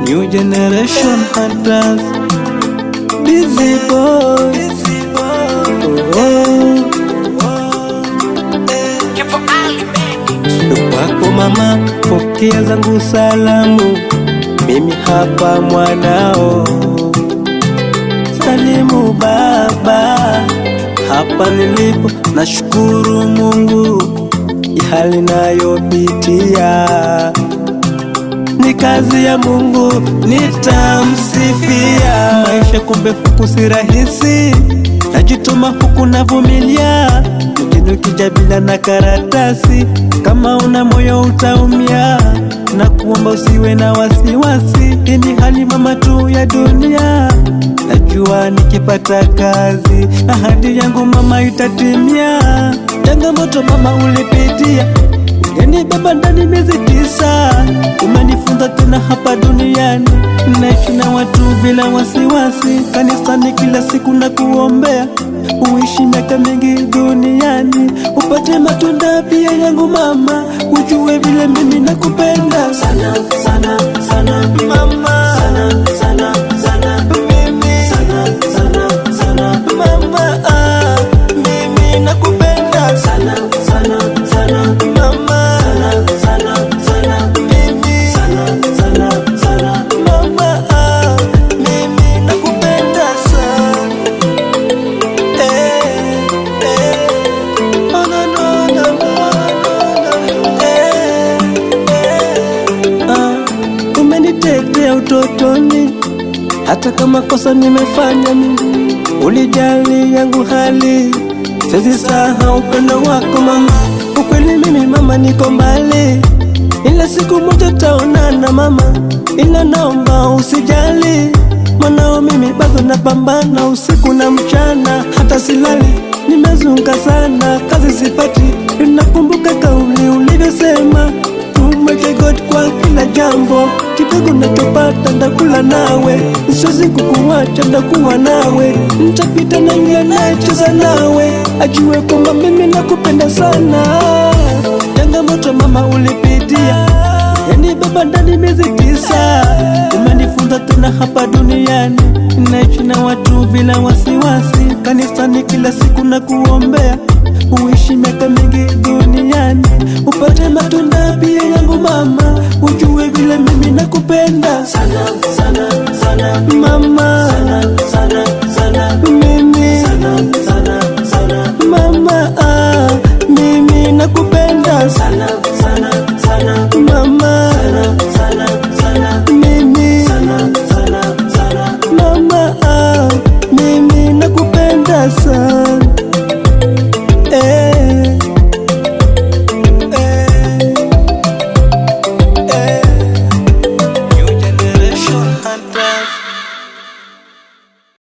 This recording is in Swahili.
New generation hunters, busy boy. Kwako mama, pokea zangu salamu, mimi hapa mwanao. Salimu baba, hapa nilipo nashukuru Mungu, hali nayopitia ni kazi ya Mungu, nitamsifia. Maisha kumbe huku si rahisi, najituma huku navumilia, mjini ukija bila na karatasi, kama una moyo utaumia, na kuomba usiwe na wasiwasi, hii ni hali mama tu ya dunia. Najua nikipata kazi, ahadi yangu mama itatimia. Changamoto mama ulipitia, ulinibeba ndani miezi 9, umenifunza tena hapa duniani, naishi na watu bila wasiwasi. Kanisani kila siku na kuombea, uishi miaka mingi duniani, upate matunda pia yangu mama, ujue vile mimi nakupenda sana sana sana mama, sana sana sana mimi, sana sana sana mama, mimi nakupenda sana sana sana mama, sana sana sana mimi, sana sana sana mama, mimi nakupenda sana. Umenitetea utotoni, hata kama kosa nimefanya mimi, ulijali yangu hali, siwezi sahau upendo wako mama. Ukweli mimi mama niko mbali, ila siku moja taonana mama, ila naomba usijali, mwanao mimi bado napambana usiku na mchana, hata silali, nimezunga sana, kazi sipati. Nakumbuka kauli ulivyosema, tumweke God kwa kila jambo, kidogo nachopata ndakula nawe, siwezi kukuacha, ndakuwa nawe, nitapita na yule anayecheza nawe, ajue kwamba mimi nakupenda sana. Changamoto mama ulipitia, ulinibeba ndani miezi 9, umenifunza tena hapa duniani, naishi na watu bila wasiwasi. Kanisani kila siku na kuombea, uishi miaka mingi duniani, upate matunda pia yangu mama, ujue vile mimi nakupenda sana sana sana mama, sana sana sana mimi, sana sana sana mama, mimi nakupenda sana sana sana mama, sana sana sana mimi.